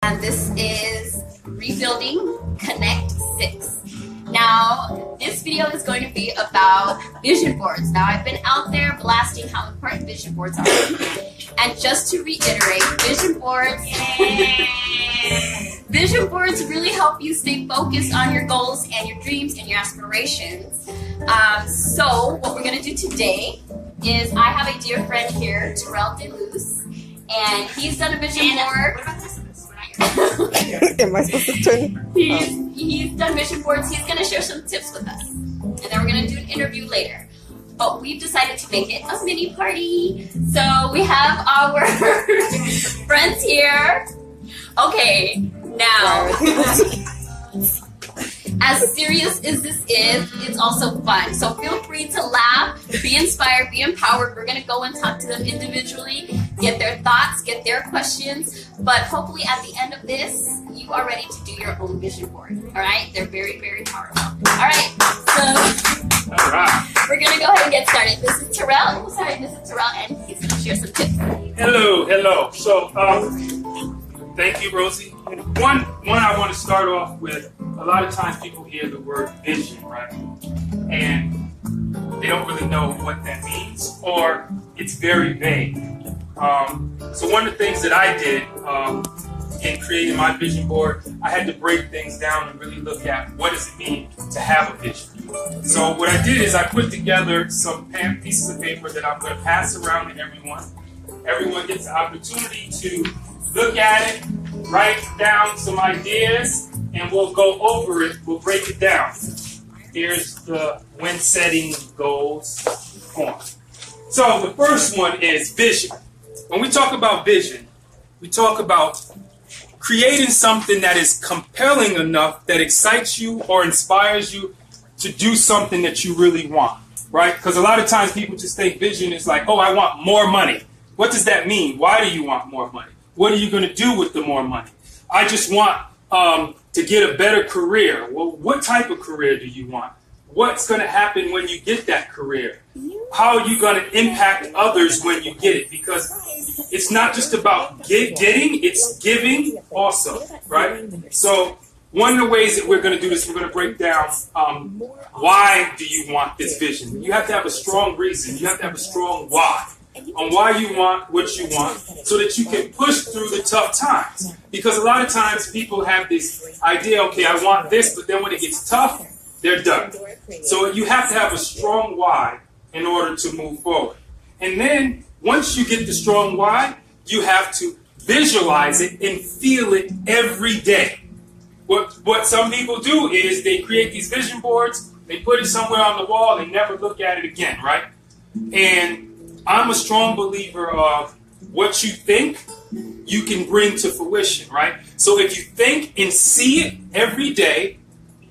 and this is Rebuilding Connect 6. Now, this video is going to be about vision boards. Now, I've been out there blasting how important vision boards are. And just to reiterate, vision boards really help you stay focused on your goals and your dreams and your aspirations. So what we're going to do today is I have a dear friend here, LIVE.LAUGH, and he's done a vision board. What about this? Am I supposed to turn? He's done vision boards. He's going to share some tips with us. And then we're going to do an interview later. But we've decided to make it a mini party. So we have our friends here. Okay, now, as serious as this is, it's also fun. So feel free to laugh, be inspired, be empowered. We're going to go and talk to them individually, get their thoughts, get their questions. But hopefully at the end of this, you are ready to do your own vision board. All right? They're very, very powerful. All right. So we're going to go ahead and get started. This is Terrell. Oh, sorry, this is Terrell, and he's going to share some tips. Hello. So, thank you, Rosie. One, I want to start off with, a lot of times people hear the word vision, right? And they don't really know what that means, or it's very vague. So one of the things that I did in creating my vision board, I had to break things down and really look at what does it mean to have a vision. So what I did is I put together some pieces of paper that I'm going to pass around to everyone. Everyone gets the opportunity to look at it, write down some ideas, and we'll go over it. We'll break it down. Here's the when setting goals form. So the first one is vision. When we talk about vision, we talk about creating something that is compelling enough that excites you or inspires you to do something that you really want, right? Because a lot of times people just think vision is like, oh, I want more money. What does that mean? Why do you want more money? What are you going to do with the more money? I just want to get a better career. Well, what type of career do you want? What's going to happen when you get that career? How are you going to impact others when you get it? Because it's not just about getting, it's giving also, right? So one of the ways that we're going to do this, we're going to break down why do you want this vision? You have to have a strong reason. You have to have a strong why on why you want what you want so that you can push through the tough times. Because a lot of times people have this idea, okay, I want this, but then when it gets tough, they're done. So you have to have a strong why in order to move forward. And then once you get the strong why, you have to visualize it and feel it every day. What some people do is they create these vision boards, they put it somewhere on the wall, they never look at it again, right? And I'm a strong believer of what you think, you can bring to fruition, right? So if you think and see it every day,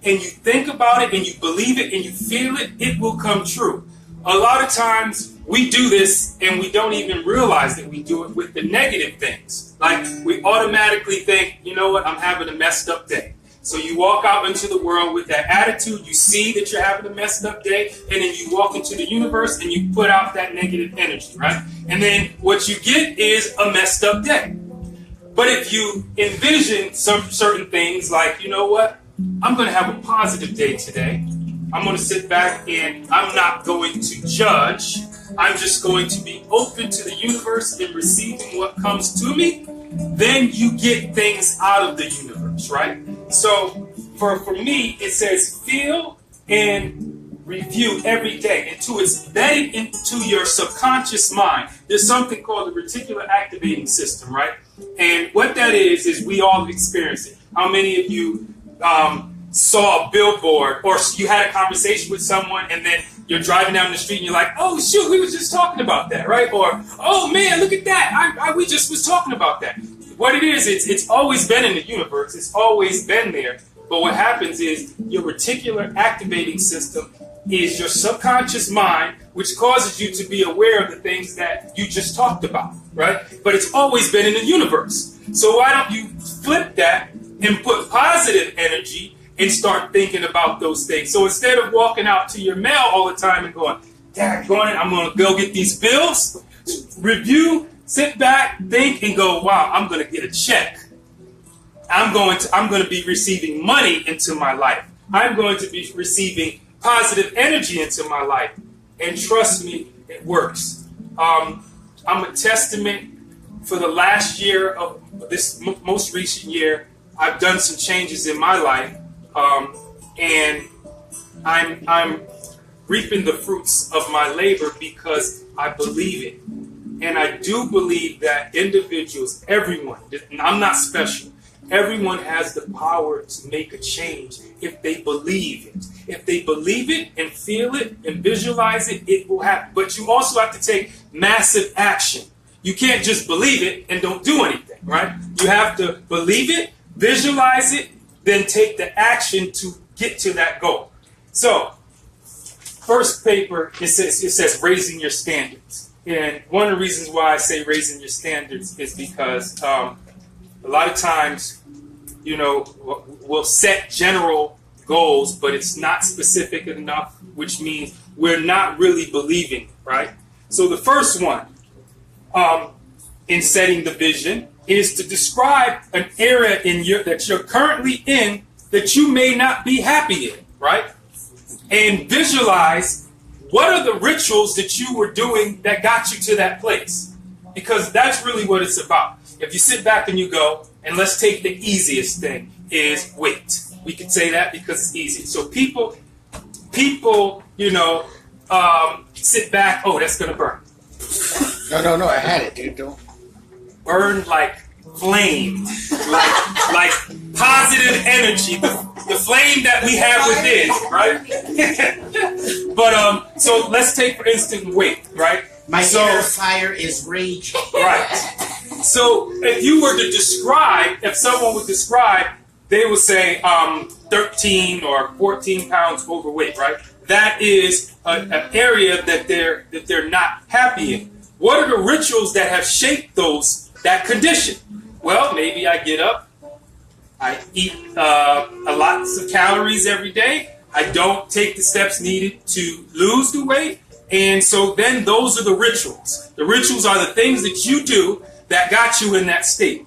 and you think about it, and you believe it, and you feel it, it will come true. A lot of times we do this, and we don't even realize that we do it with the negative things. Like we automatically think, you know what, I'm having a messed up day. So you walk out into the world with that attitude, you see that you're having a messed up day, and then you walk into the universe and you put out that negative energy, right? And then what you get is a messed up day. But if you envision some certain things like, you know what, I'm going to have a positive day today. I'm going to sit back and I'm not going to judge. I'm just going to be open to the universe and receiving what comes to me. Then you get things out of the universe, right? So for me, it says feel and review every day until it's embedded into your subconscious mind. There's something called the reticular activating system, right? And what that is we all experience it. How many of you saw a billboard or you had a conversation with someone and then you're driving down the street and you're like, oh, shoot, we were just talking about that, right? Or, oh, man, look at that. We just was talking about that. What it is, it's always been in the universe. It's always been there. But what happens is your reticular activating system is your subconscious mind, which causes you to be aware of the things that you just talked about, right? But it's always been in the universe. So why don't you flip that and put positive energy and start thinking about those things? So instead of walking out to your mail all the time and going, Dad, I'm going to go get these bills, review, sit back, think, and go, wow, I'm going to get a check. I'm going to be receiving money into my life. I'm going to be receiving positive energy into my life. And trust me, it works. I'm a testament. For the last year of this most recent year, I've done some changes in my life, and I'm reaping the fruits of my labor because I believe it. And I do believe that individuals, everyone, I'm not special, everyone has the power to make a change if they believe it. If they believe it and feel it and visualize it, it will happen. But you also have to take massive action. You can't just believe it and don't do anything, right? You have to believe it, visualize it, then take the action to get to that goal. So, first paper, it says raising your standards. And one of the reasons why I say raising your standards is because a lot of times, we'll set general goals, but it's not specific enough, which means we're not really believing, right? So the first one, in setting the vision, is to describe an area that you're currently in that you may not be happy in, right? And visualize what are the rituals that you were doing that got you to that place. Because that's really what it's about. If you sit back and you go, and let's take the easiest thing, is wait. We can say that because it's easy. So people, sit back, oh, that's going to burn. No, I had it, dude. Don't. Burn like flame, like positive energy, the flame that we have within, right? But so let's take for instance weight, right? My inner fire is raging. Right. So if someone would describe, they would say 13 or 14 pounds overweight, right? That is an area that they're not happy in. What are the rituals that have shaped that condition? Well, maybe I get up, I eat lots of calories every day, I don't take the steps needed to lose the weight, and so then those are the rituals. The rituals are the things that you do that got you in that state.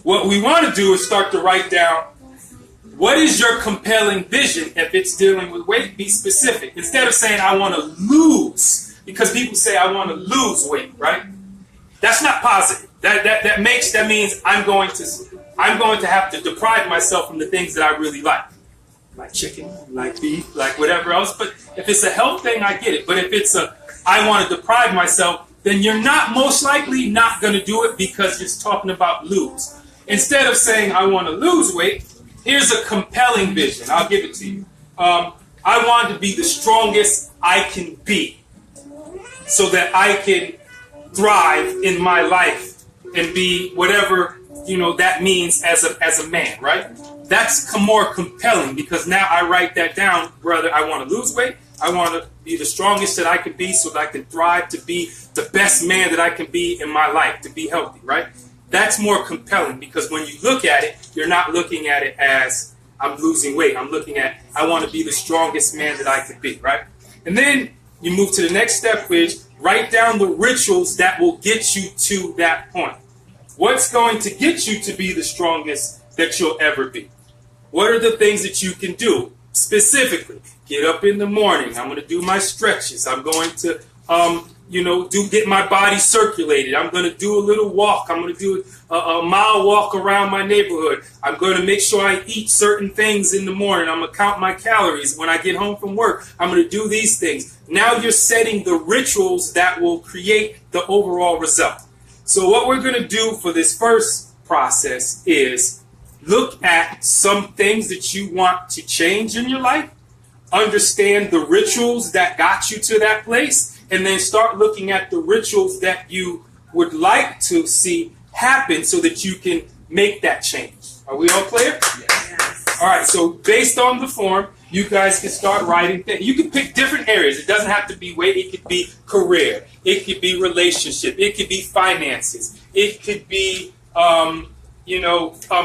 What we want to do is start to write down, what is your compelling vision? If it's dealing with weight, be specific. Instead of saying, I want to lose, because people say, I want to lose weight, right? That's not positive. That means I'm going to have to deprive myself from the things that I really like chicken, like beef, like whatever else. But if it's a health thing, I get it. But if it's I want to deprive myself, then you're most likely not going to do it because it's talking about lose. Instead of saying I want to lose weight, here's a compelling vision. I'll give it to you. I want to be the strongest I can be, so that I can thrive in my life and be whatever that means as a man, right? That's more compelling because now I write that down. Brother, I want to lose weight. I want to be the strongest that I can be so that I can thrive to be the best man that I can be in my life, to be healthy, right? That's more compelling because when you look at it, you're not looking at it as I'm losing weight. I'm looking at I want to be the strongest man that I can be, right? And then you move to the next step, which write down the rituals that will get you to that point. What's going to get you to be the strongest that you'll ever be? What are the things that you can do? Specifically, get up in the morning. I'm going to do my stretches. I'm going to, get my body circulated. I'm going to do a little walk. I'm going to do a mile walk around my neighborhood. I'm going to make sure I eat certain things in the morning. I'm going to count my calories. When I get home from work, I'm going to do these things. Now you're setting the rituals that will create the overall result. So what we're going to do for this first process is look at some things that you want to change in your life, understand the rituals that got you to that place, and then start looking at the rituals that you would like to see happen so that you can make that change. Are we all clear? Yes. All right, so based on the form, you guys can start writing things. You can pick different areas. It doesn't have to be weight. It could be career. It could be relationship. It could be finances. It could be,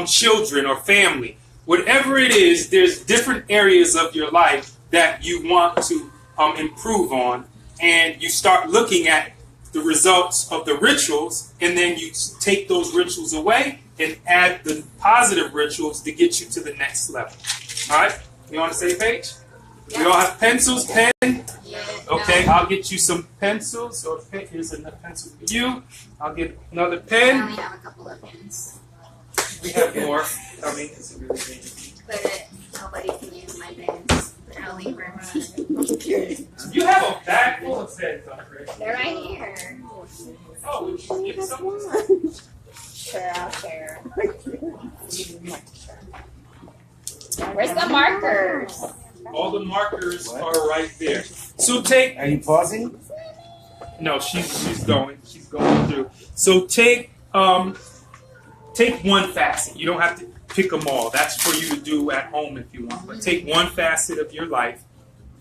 children or family. Whatever it is, there's different areas of your life that you want to improve on. And you start looking at the results of the rituals, and then you take those rituals away, and add the positive rituals to get you to the next level. All right? You on the same page? We all have pencils, pen? Okay, I'll get you some pencils. So here's enough pencils for you. I'll get another I pen. only have a couple of pens. We have more. I mean, it's really big. But nobody can use my pens. They're only for me. You have a bag full of pens, Andre. They're right here. Oh, would you get some? Sure, I'll share. Where's the markers? All the markers are right there. So take. Are you pausing? No, she's going through. So take one facet. You don't have to pick them all. That's for you to do at home if you want. But take one facet of your life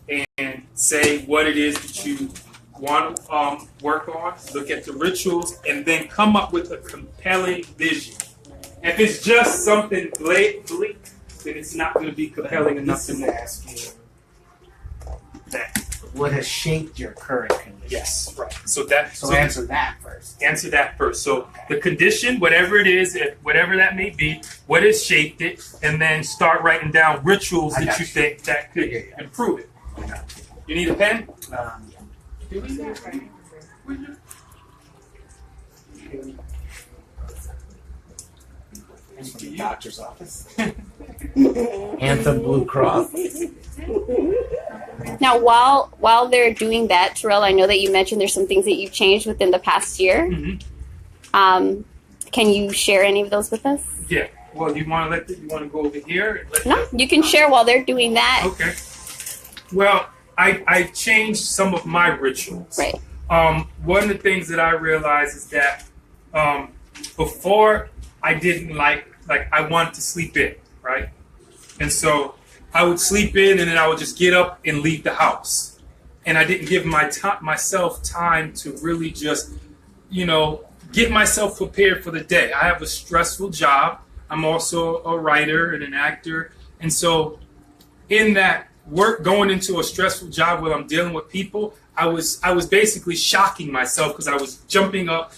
and say what it is that you want to work on. Look at the rituals and then come up with a compelling vision. If it's just something bleak, then it's not going to be compelling enough to ask you that. What has shaped your current condition? Yes, right. So answer that first. Answer that first. So the condition, whatever it is, whatever that may be, what has shaped it, and then start writing down rituals that you think that could improve it. You need a pen? Do we have a pen? From the doctor's office. Anthem Blue Cross. Now, while they're doing that, Terrell, I know that you mentioned there's some things that you've changed within the past year. Mm-hmm. Can you share any of those with us? Yeah. Well, you want to go over here? No, you can share while they're doing that. Okay. Well, I changed some of my rituals. Right. One of the things that I realized is that before I didn't like I wanted to sleep in, right? And so I would sleep in and then I would just get up and leave the house. And I didn't give myself time to really just, get myself prepared for the day. I have a stressful job. I'm also a writer and an actor. And so in that work, going into a stressful job where I'm dealing with people, I was basically shocking myself because I was jumping up,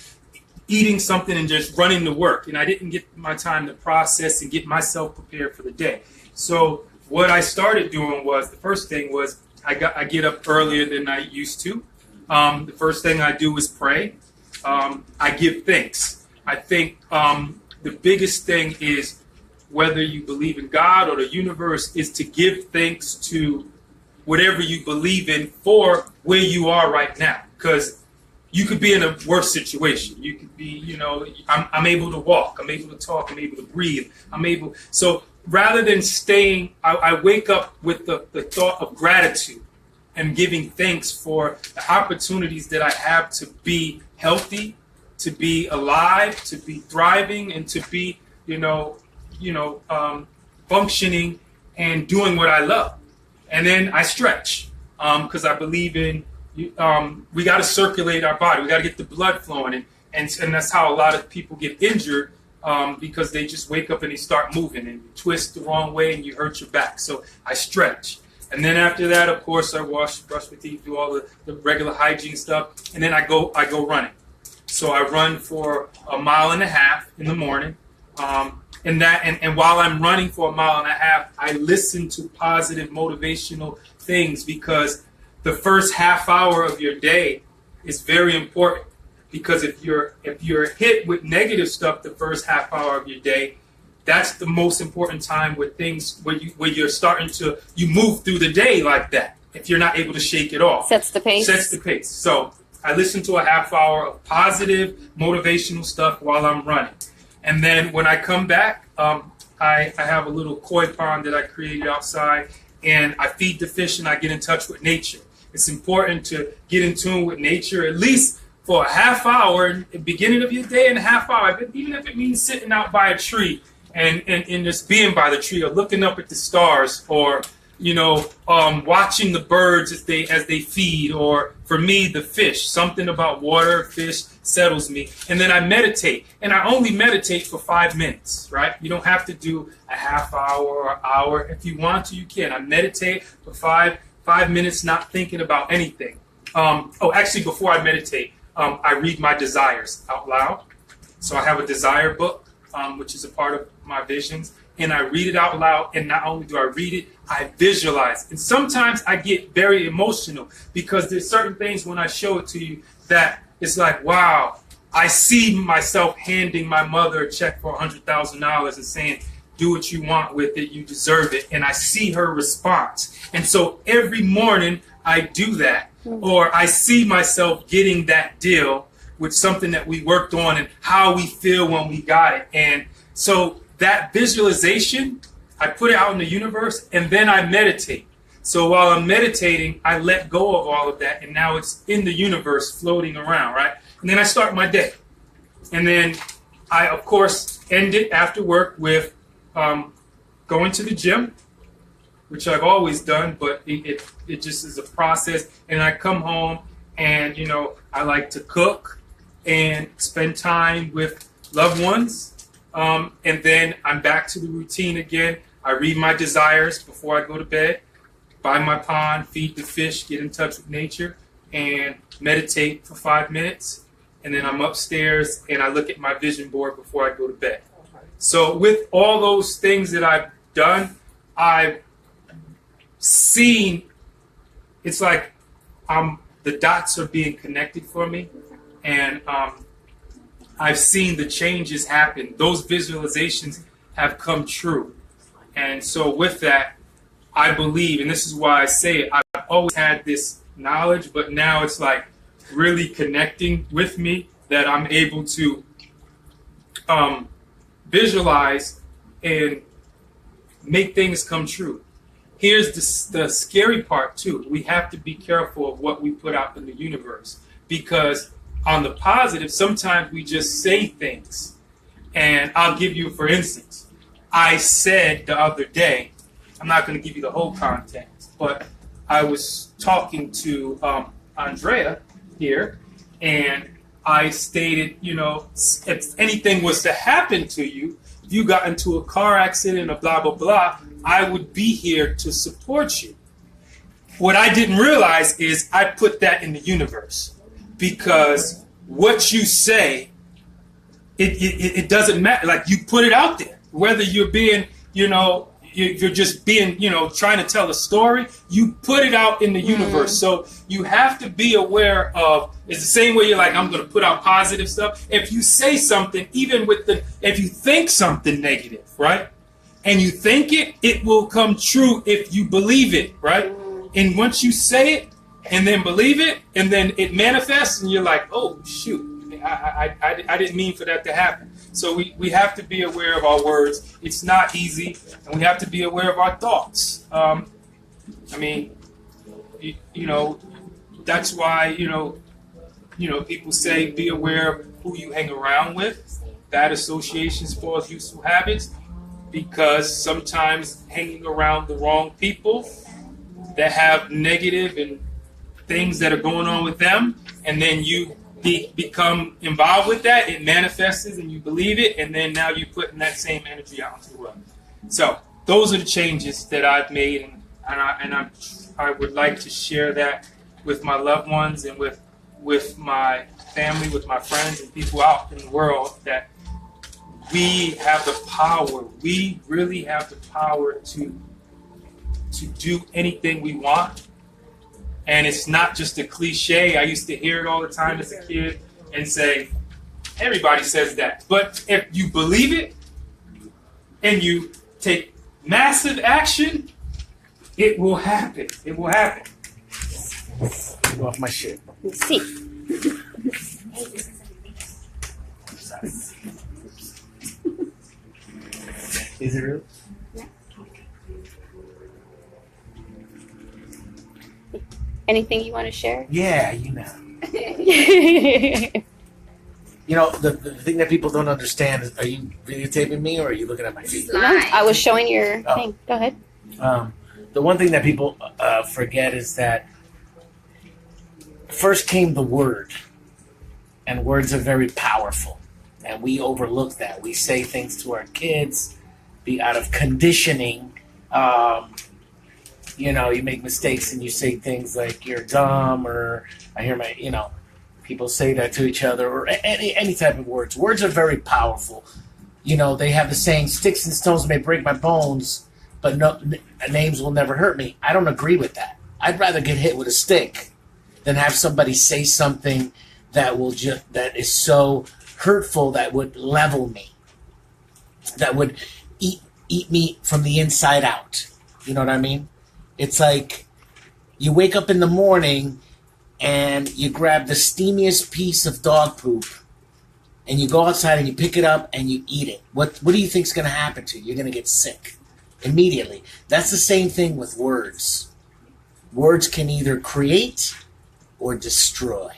eating something and just running to work. And I didn't get my time to process and get myself prepared for the day. So what I started doing was, the first thing was I get up earlier than I used to. The first thing I do is pray. I give thanks. I think the biggest thing is, whether you believe in God or the universe, is to give thanks to whatever you believe in for where you are right now. Because you could be in a worse situation. You could be, I'm able to walk, I'm able to talk, I'm able to breathe, so rather than staying, I wake up with the thought of gratitude and giving thanks for the opportunities that I have to be healthy, to be alive, to be thriving, and to be, functioning and doing what I love. And then I stretch because I believe in, we got to circulate our body. We got to get the blood flowing. And that's how a lot of people get injured because they just wake up and they start moving and you twist the wrong way and you hurt your back. So I stretch. And then after that, of course, I brush my teeth, do all the regular hygiene stuff. And then I go running. So I run for 1.5 miles in the morning. And while I'm running for 1.5 miles, I listen to positive motivational things, because the first half hour of your day is very important. Because if you're hit with negative stuff the first half hour of your day, that's the most important time where you're starting to move through the day like that. If you're not able to shake it off, Sets the pace. So I listen to a half hour of positive motivational stuff while I'm running. And then when I come back, I have a little koi pond that I created outside, and I feed the fish and I get in touch with nature. It's important to get in tune with nature, at least for a half hour, in the beginning of your day, and a half hour, even if it means sitting out by a tree and just being by the tree, or looking up at the stars, or watching the birds as they feed, or for me, the fish. Something about water, fish settles me. And then I meditate, and I only meditate for 5 minutes, right? You don't have to do a half hour or hour. If you want to, you can. I meditate for five minutes, not thinking about anything. Actually, before I meditate, I read my desires out loud. So I have a desire book. which is a part of my visions, and I read it out loud. And not only do I read it, I visualize. And sometimes I get very emotional because there's certain things when I show it to you that it's like, wow, I see myself handing my mother a check for $100,000 and saying, do what you want with it, you deserve it. And I see her response. And so every morning I do that. Or I see myself getting that deal with something that we worked on and how we feel when we got it. And so that visualization, I put it out in the universe, and then I meditate. So while I'm meditating, I let go of all of that, and now it's in the universe floating around, right? And then I start my day. And then I, of course, end it after work with going to the gym, which I've always done, but it just is a process. And I come home and, you know, I like to cook and spend time with loved ones. And then I'm back to the routine again. I read my desires before I go to bed, by my pond, feed the fish, get in touch with nature, and meditate for 5 minutes. And then I'm upstairs and I look at my vision board before I go to bed. So with all those things that I've done, I've seen, it's like the dots are being connected for me. And I've seen the changes happen. Those visualizations have come true. And so with that, I believe, and this is why I say it, I've always had this knowledge, but now it's like really connecting with me that I'm able to visualize and make things come true. Here's the scary part too. We have to be careful of what we put out in the universe, because on the positive, sometimes we just say things. And I'll give you, for instance, I said the other day, I'm not going to give you the whole context, but I was talking to Andrea here, and I stated, you know, if anything was to happen to you, if you got into a car accident or blah, blah, blah, I would be here to support you. What I didn't realize is I put that in the universe, because what you say, it doesn't matter. Like, you put it out there, whether you're being, you know, you're just being, you know, trying to tell a story, you put it out in the universe. So you have to be aware of, it's the same way you're like, I'm going to put out positive stuff. If you say something, even with if you think something negative, right? And you think it, it will come true if you believe it, right? And once you say it and then believe it, and then it manifests, and you're like, oh, shoot, I didn't mean for that to happen. So we have to be aware of our words. It's not easy, and we have to be aware of our thoughts. I mean, you know, that's why, you know, people say be aware of who you hang around with. Bad associations spoils useful habits, because sometimes hanging around the wrong people that have negative and things that are going on with them, and then you become involved with that, it manifests and you believe it, and then now you're putting that same energy out into the world. So those are the changes that I've made, and I would like to share that with my loved ones and with my family, with my friends and people out in the world, that we have the power. We really have the power to do anything we want. And it's not just a cliche. I used to hear it all the time as a kid and say, everybody says that. But if you believe it and you take massive action, it will happen. It will happen. Get off my shit. See. Is it real? Anything you want to share? Yeah, you know. You know, the thing that people don't understand is, are you videotaping me or are you looking at my feet? No, I was showing your thing. Go ahead. The one thing that people forget is that first came the word, and words are very powerful, and we overlook that. We say things to our kids, be out of conditioning. You know, you make mistakes and you say things like you're dumb, or I hear people say that to each other, or any type of words. Words are very powerful. you know, they have the saying, sticks and stones may break my bones, but names will never hurt me. I don't agree with that. I'd rather get hit with a stick than have somebody say something that that is so hurtful that would level me, that would eat me from the inside out. You know what I mean? It's like you wake up in the morning and you grab the steamiest piece of dog poop and you go outside and you pick it up and you eat it. What do you think's going to happen to you? You're going to get sick immediately. That's the same thing with words. Words can either create or destroy.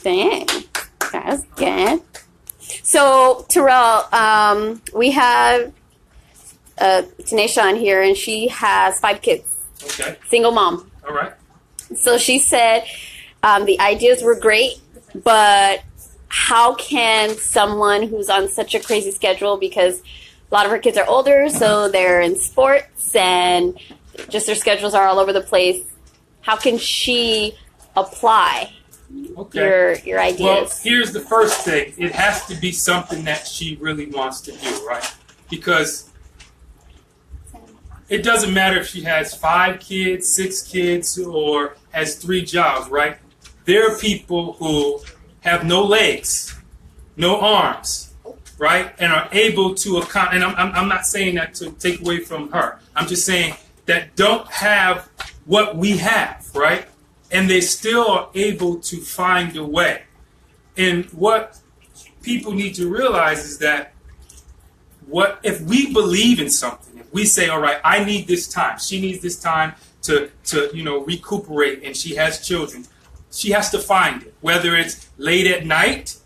Dang, that's good. So, Terrell, we have Tanisha on here, and she has 5 kids. Okay. Single mom. All right. So she said the ideas were great, but how can someone who's on such a crazy schedule, because a lot of her kids are older, so they're in sports, and just their schedules are all over the place, how can she apply your ideas? Well, here's the first thing. It has to be something that she really wants to do, right? Because it doesn't matter if she has 5 kids, 6 kids, or has 3 jobs, right? There are people who have no legs, no arms, right? And are able to accomplish, and I'm not saying that to take away from her. I'm just saying that don't have what we have, right? And they still are able to find a way. And what people need to realize is that if we believe in something, if we say, all right, I need this time, she needs this time to recuperate, and she has children, she has to find it. Whether it's late at night,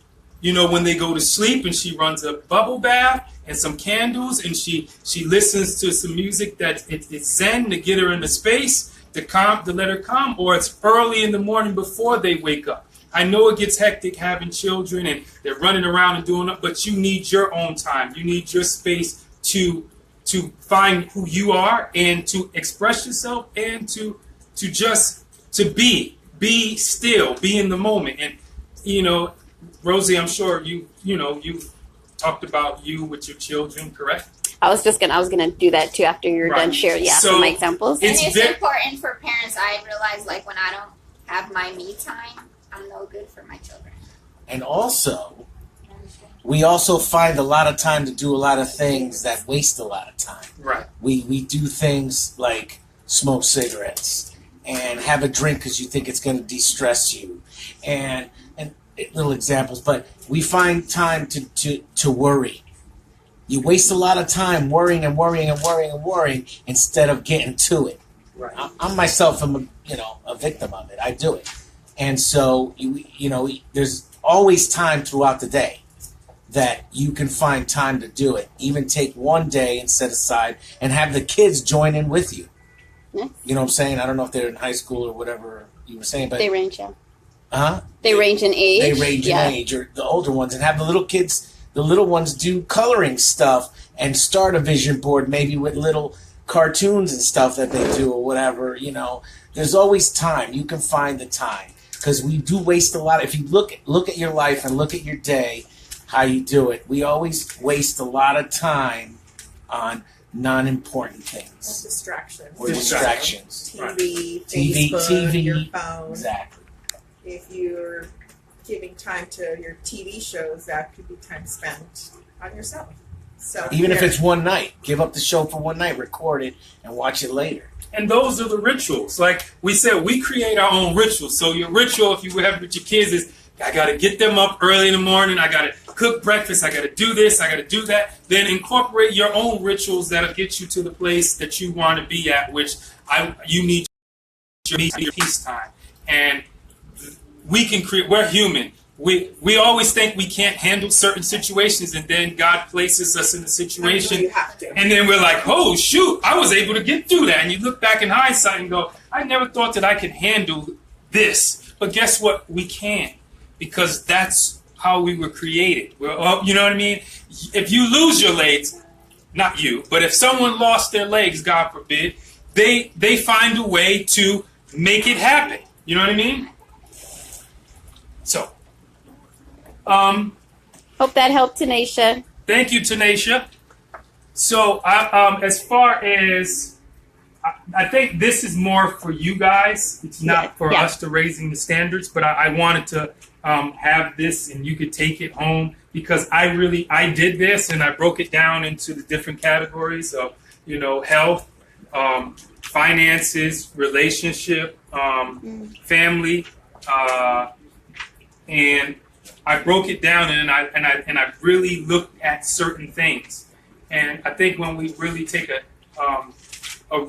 when they go to sleep, and she runs a bubble bath and some candles, and she listens to some music that it's zen to get her into space, to let her calm, or it's early in the morning before they wake up. I know it gets hectic having children and they're running around and doing it, but you need your own time. You need your space to find who you are and to express yourself and to be still, be in the moment. And Rosie, I'm sure you talked about you with your children, correct? I was gonna do that too after you're done sharing some examples. And it's important for parents. I realize, like, when I don't have my me time, I'm no good for my children. And also, we also find a lot of time to do a lot of things that waste a lot of time. Right. We do things like smoke cigarettes and have a drink because you think it's going to de-stress you, and little examples. But we find time to worry. You waste a lot of time worrying and worrying and worrying and worrying instead of getting to it. Right. I myself am a victim of it. I do it. And so, there's always time throughout the day that you can find time to do it. Even take one day and set aside and have the kids join in with you. Yeah. You know what I'm saying? I don't know if they're in high school or whatever you were saying, but they range, yeah. Uh-huh. They range in age. They range in age, or the older ones, and have the little ones do coloring stuff and start a vision board, maybe with little cartoons and stuff that they do or whatever. There's always time. You can find the time. Because we do waste a lot. If you look at your life and look at your day, how you do it, we always waste a lot of time on non-important things. Or distractions. TV, Facebook, your phone. Exactly. If you're giving time to your TV shows, that could be time spent on yourself. So even if it's one night, give up the show for one night, record it, and watch it later. And those are the rituals. Like we said, we create our own rituals. So your ritual, if you have with your kids, is I got to get them up early in the morning. I got to cook breakfast. I got to do this. I got to do that. Then incorporate your own rituals that'll get you to the place that you want to be at, which you need your peace time. And we can create. We're human. We always think we can't handle certain situations, and then God places us in a situation, and then we're like, oh, shoot, I was able to get through that. And you look back in hindsight and go, I never thought that I could handle this. But guess what? We can, because that's how we were created. You know what I mean? If you lose your legs, not you, but if someone lost their legs, God forbid, they find a way to make it happen. You know what I mean? So, Hope that helped, Tanisha. Thank you, Tanisha. So, as far as I think this is more for you guys. It's not for us to raising the standards, but I wanted to have this, and you could take it home because I did this and I broke it down into the different categories of health, finances, relationship, family, and I broke it down and I really looked at certain things. And I think when we really take a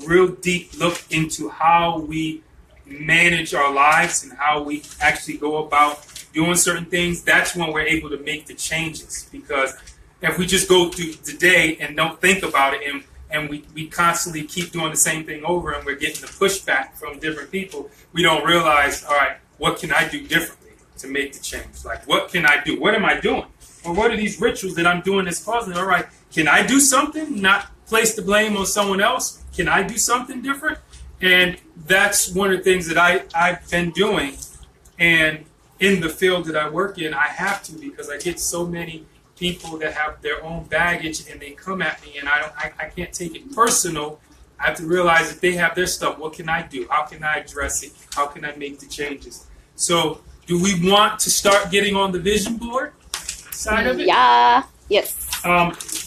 real deep look into how we manage our lives and how we actually go about doing certain things, that's when we're able to make the changes. Because if we just go through the day and don't think about it and we constantly keep doing the same thing over and we're getting the pushback from different people, we don't realize, all right, what can I do differently to make the change? Like, what can I do? What am I doing? Or what are these rituals that I'm doing that's causing? All right, can I do something? Not place the blame on someone else. Can I do something different? And that's one of the things that I've been doing. And in the field that I work in, I have to, because I get so many people that have their own baggage and they come at me and I can't take it personal. I have to realize that they have their stuff. What can I do? How can I address it? How can I make the changes? So do we want to start getting on the vision board side of it? Yeah. Yes.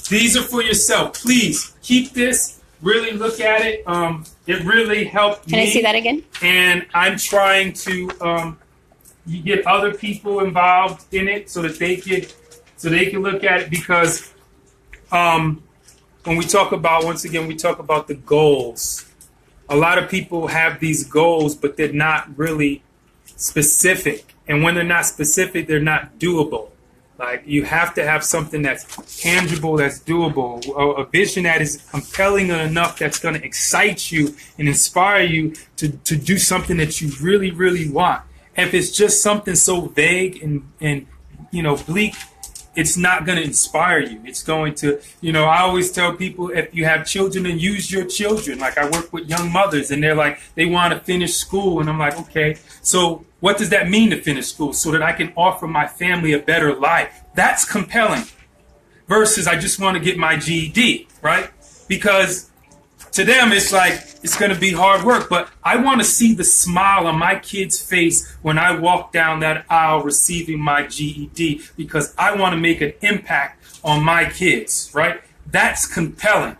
These are for yourself. Please keep this. Really look at it. It really helped me. Can I see that again? And I'm trying to you get other people involved in it so that they can look at it, because when we talk about, once again, we talk about the goals. A lot of people have these goals, but they're not really specific. And when they're not specific, they're not doable. Like, you have to have something that's tangible, that's doable, a vision that is compelling enough that's going to excite you and inspire you to do something that you really, really want. If it's just something so vague and bleak, it's not going to inspire you. It's going to, I always tell people, if you have children, then use your children. Like, I work with young mothers and they're like, they want to finish school. And I'm like, okay, so what does that mean to finish school? So that I can offer my family a better life. That's compelling. Versus I just want to get my GED, right? Because to them, it's like, it's going to be hard work, but I want to see the smile on my kid's face when I walk down that aisle receiving my GED, because I want to make an impact on my kids, right? That's compelling.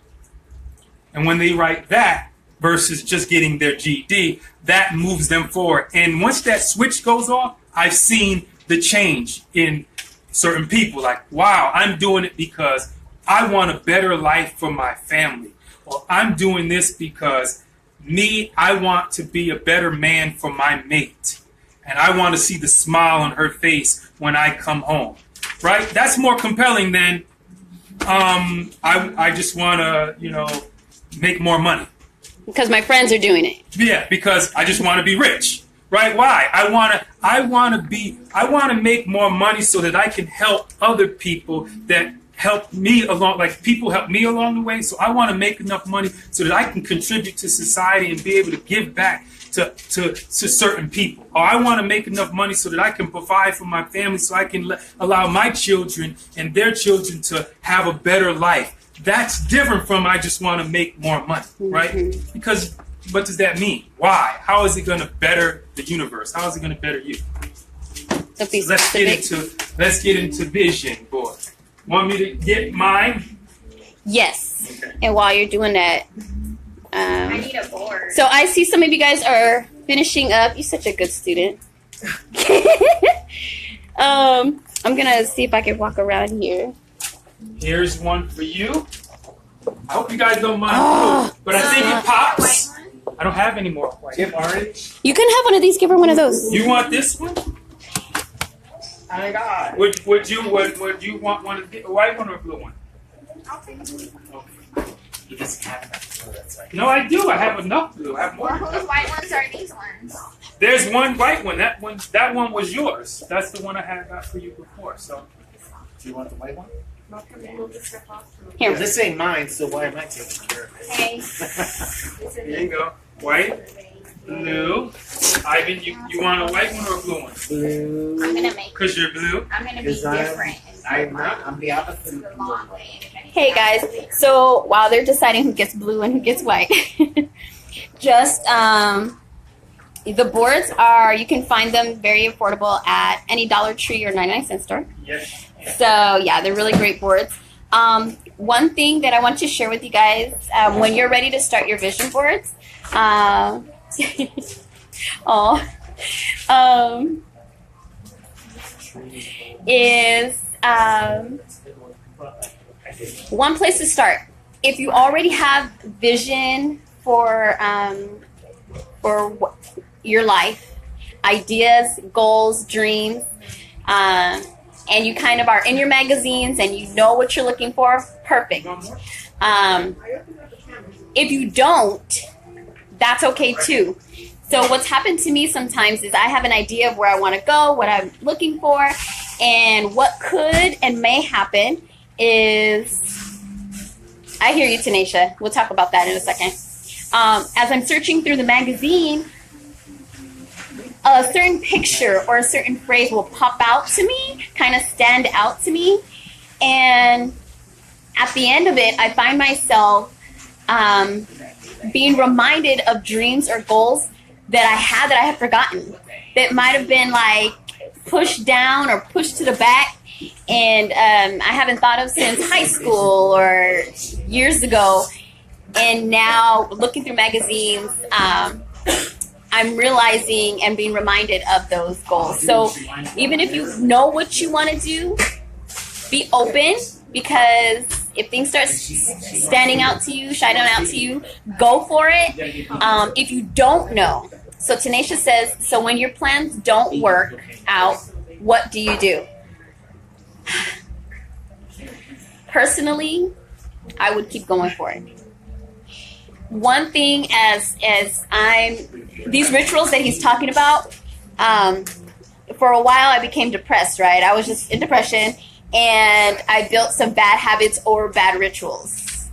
And when they write that versus just getting their GED, that moves them forward. And once that switch goes off, I've seen the change in certain people. Like, wow, I'm doing it because I want a better life for my family. Or I'm doing this because I want to be a better man for my mate. And I want to see the smile on her face when I come home. Right? That's more compelling than I just want to, make more money. Because my friends are doing it. Yeah, because I just want to be rich. Right? Why? I want to make more money so that I can help other people that help me along, like people help me along the way. So I want to make enough money so that I can contribute to society and be able to give back to certain people. Or I want to make enough money so that I can provide for my family, so I can allow my children and their children to have a better life. That's different from I just want to make more money, right? Mm-hmm. Because what does that mean? Why? How is it going to better the universe? How is it going to better you? So let's get into vision board. Want me to get mine? Yes. Okay. And while you're doing that, I need a board. So I see some of you guys are finishing up. You're such a good student. I'm gonna see if I can walk around here. Here's one for you. I hope you guys don't mind, but I think it pops. I don't have any more white. You have orange? You can have one of these. Give her one of those. You want this one? I got. Would you want one of the white one or a blue one? I'll take blue. Okay. You just have enough blue, that's right. No, I do. I have enough blue. I have more. Well, whose white ones are these ones? There's one white one. That one was yours. That's the one I had got for you before. So, do you want the white one? Here. This ain't mine, so why am I taking care of it? Hey. Here you go. White, blue. Ivan, you want a white one or a blue one? Blue. I'm gonna make. Because you're blue. I'm gonna be Because I'm- different. I'm the opposite. The long way. If anything Hey guys, so while they're deciding who gets blue and who gets white, just the boards are, you can find them very affordable at any Dollar Tree or 99-cent store. Yes. So yeah, they're really great boards. One thing that I want to share with you guys, when you're ready to start your vision boards, is one place to start. If you already have vision for your life, ideas, goals, dreams, and you kind of are in your magazines and you know what you're looking for, perfect. If you don't, that's okay too. So what's happened to me sometimes is I have an idea of where I want to go, what I'm looking for, and what could and may happen is, I hear you, Tanisha. We'll talk about that in a second. As I'm searching through the magazine, a certain picture or a certain phrase will pop out to me, kind of stand out to me, and at the end of it, I find myself being reminded of dreams or goals that I had forgotten, that might have been like pushed down or pushed to the back, and I haven't thought of since high school or years ago. And now looking through magazines, I'm realizing and being reminded of those goals. So even if you know what you want to do, be open, because if things start standing out to you, shining out to you, go for it. If you don't know, so Tanisha says, so when your plans don't work out, what do you do? Personally, I would keep going for it. One thing as these rituals that he's talking about, for a while I became depressed, right? I was just in depression, and I built some bad habits or bad rituals.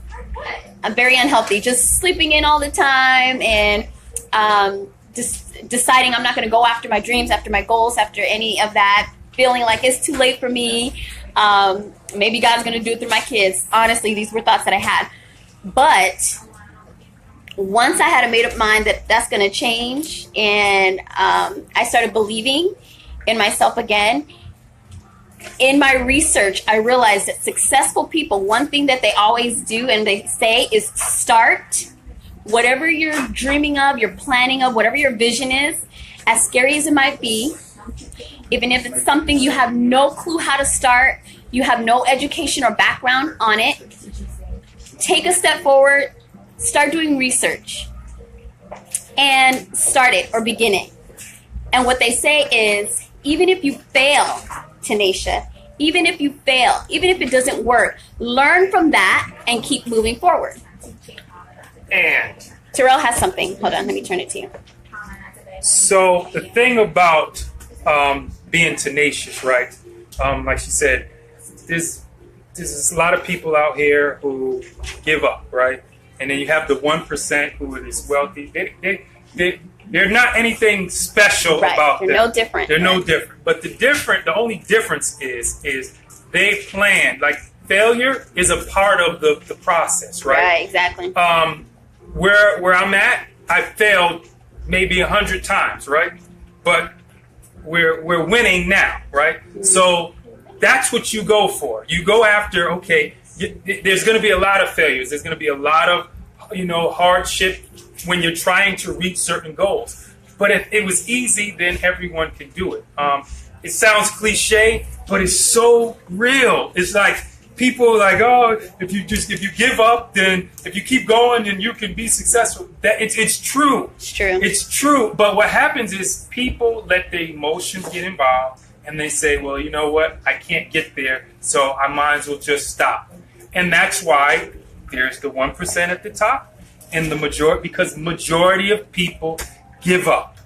I'm very unhealthy, just sleeping in all the time, and just deciding I'm not going to go after my dreams, after my goals, after any of that, feeling like it's too late for me. Maybe God's going to do it through my kids. Honestly, these were thoughts that I had. But once I had a made up mind that that's going to change, and I started believing in myself again, in my research, I realized that successful people, one thing that they always do and they say is start. Whatever you're dreaming of, you're planning of, whatever your vision is, as scary as it might be, even if it's something you have no clue how to start, you have no education or background on it, take a step forward, start doing research, and start it or begin it. And what they say is, even if you fail, Tanisha, even if you fail, even if it doesn't work, learn from that and keep moving forward. And Terrell has something. Hold on, let me turn it to you. so the thing about being tenacious, right? Like she said, there's a lot of people out here who give up, right? And then you have the 1% who is wealthy. They're not anything special about them. They're no different. They're no different. But the only difference is they plan. Like, failure is a part of the process, right? Right, exactly. Where I'm at, I failed maybe 100 times, right? But we're winning now, right? So that's what you go for. You go after, okay, there's going to be a lot of failures. There's going to be a lot of, hardship when you're trying to reach certain goals. But if it was easy, then everyone can do it. It sounds cliche, but it's so real. It's like people are like, oh, if you give up, then if you keep going, then you can be successful. It's true. It's true. It's true. But what happens is people let their emotions get involved, and they say, well, you know what? I can't get there, so I might as well just stop. And that's why there's the 1% at the top, and the majority of people give up,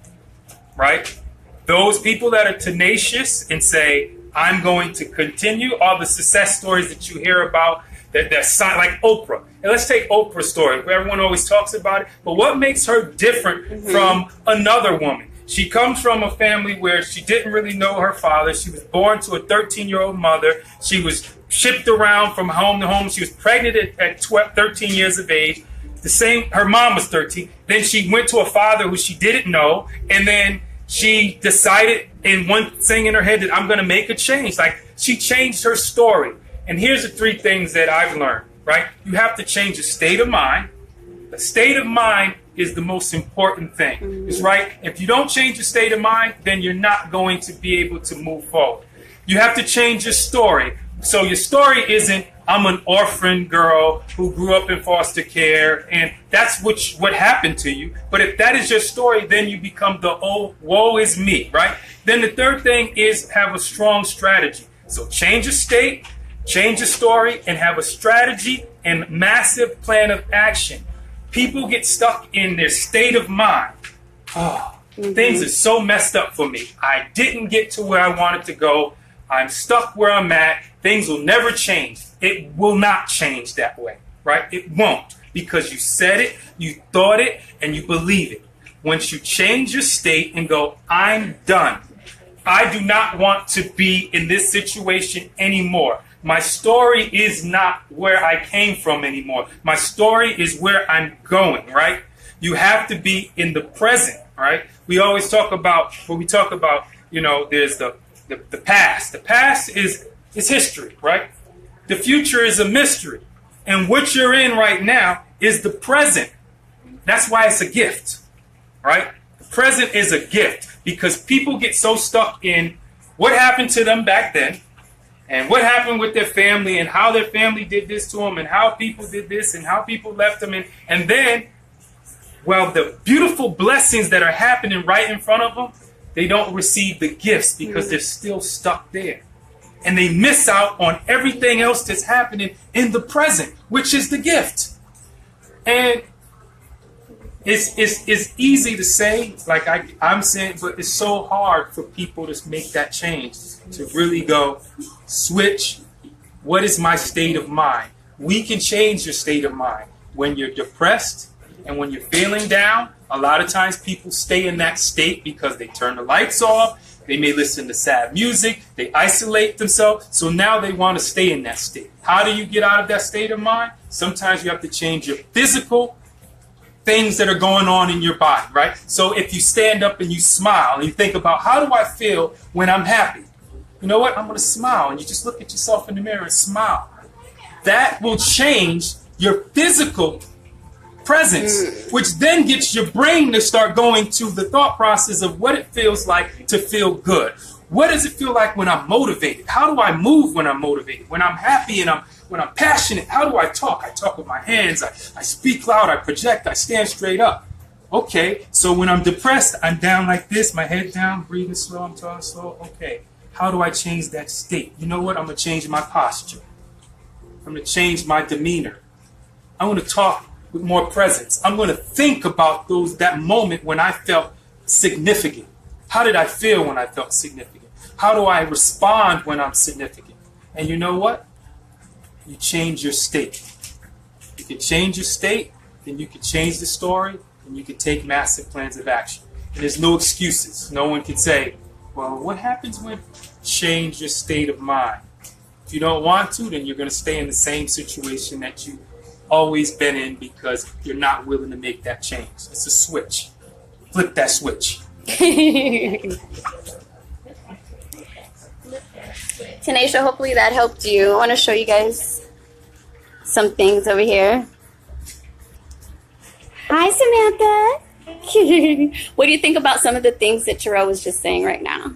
right? Those people that are tenacious and say, I'm going to continue, all the success stories that you hear about, that's like Oprah. And let's take Oprah's story. Everyone always talks about it, but what makes her different from another woman? She comes from a family where she didn't really know her father. She was born to a 13-year-old mother. She was shipped around from home to home. She was pregnant at 13 years of age. Her mom was 13. Then she went to a father who she didn't know. And then she decided in one thing in her head that I'm going to make a change. Like, she changed her story. And here's the 3 things that I've learned, right? You have to change your state of mind. The state of mind is the most important thing. It's right. If you don't change your state of mind, then you're not going to be able to move forward. You have to change your story. So your story isn't, I'm an orphan girl who grew up in foster care, and that's what happened to you. But if that is your story, then you become the, oh, woe is me, right? Then the 3rd thing is have a strong strategy. So change your state, change your story, and have a strategy and massive plan of action. People get stuck in their state of mind. Oh, things are so messed up for me. I didn't get to where I wanted to go. I'm stuck where I'm at. Things will never change. It will not change that way, right? It won't, because you said it, you thought it, and you believe it. Once you change your state and go, I'm done. I do not want to be in this situation anymore. My story is not where I came from anymore. My story is where I'm going, right? You have to be in the present, right? We always talk about, when we talk about, there's the past. The past is history, right? The future is a mystery. And what you're in right now is the present. That's why it's a gift, right? The present is a gift, because people get so stuck in what happened to them back then, and what happened with their family, and how their family did this to them, and how people did this, and how people left them. And then, well, the beautiful blessings that are happening right in front of them, they don't receive the gifts because they're still stuck there. And they miss out on everything else that's happening in the present, which is the gift. And it's easy to say, like I'm saying, but it's so hard for people to make that change, to really go, switch, what is my state of mind? We can change your state of mind. When you're depressed and when you're feeling down, a lot of times people stay in that state because they turn the lights off, they may listen to sad music, they isolate themselves, so now they want to stay in that state. How do you get out of that state of mind? Sometimes you have to change your physical things that are going on in your body, right? So if you stand up and you smile and you think about, how do I feel when I'm happy? You know what? I'm going to smile. And you just look at yourself in the mirror and smile. That will change your physical presence, which then gets your brain to start going to the thought process of what it feels like to feel good. What does it feel like when I'm motivated? How do I move when I'm motivated? When I'm happy and when I'm passionate, how do I talk? I talk with my hands. I speak loud. I project. I stand straight up. Okay, so when I'm depressed, I'm down like this, my head down, breathing slow, I'm talking slow. Okay, how do I change that state? You know what? I'm going to change my posture. I'm going to change my demeanor. I'm going to talk with more presence. I'm going to think about that moment when I felt significant. How did I feel when I felt significant? How do I respond when I'm significant? And you know what? You change your state. You can change your state, then you can change the story, and you can take massive plans of action. And there's no excuses. No one can say, well, what happens when change your state of mind? If you don't want to, then you're going to stay in the same situation that you've always been in because you're not willing to make that change. It's a switch. Flip that switch. Tanisha, hopefully that helped you. I want to show you guys some things over here. Hi, Samantha. What do you think about some of the things that Terrell was just saying right now?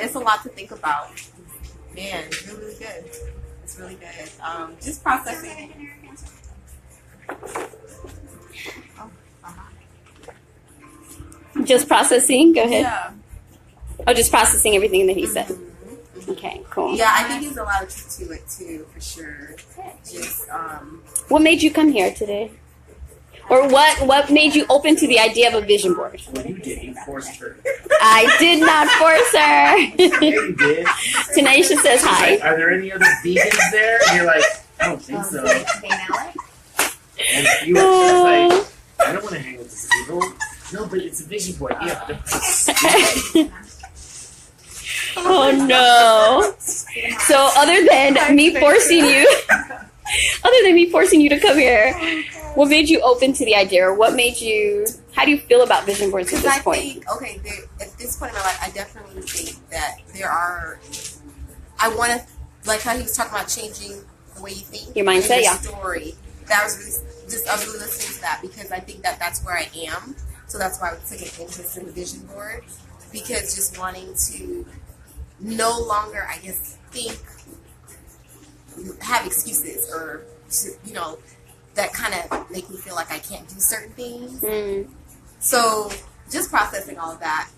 It's a lot to think about. Man, it's really good. It's really good. Just processing. Just processing? Go ahead. Yeah. Oh, just processing everything that he said. Okay, cool. Yeah, I think there's a lot of truth to it too, for sure. Just What made you come here today? Or what made you open to the idea of a vision board? Well, you did. You forced her. I did not force her. Yeah, you did. Tanisha says She's hi. like, are there any other vegans there? And you're like, I don't think so. And you were just like, I don't want to hang with these people. No, but it's a vision board. Yeah, but Oh no. So other than me forcing you to come here, what made you open to the idea, or what made you, how do you feel about vision boards at Because this I point? think, okay, at this point in my life, I definitely think that there are, I want to, like how he was talking about changing the way you think. Your mindset, and your yeah. story. That was really, I was really listening to that because I think that that's where I am. So that's why I was taking interest in the vision board, because just wanting to no longer, I guess, have excuses or, you know, that kind of make me feel like I can't do certain things. Mm. So just processing all of that.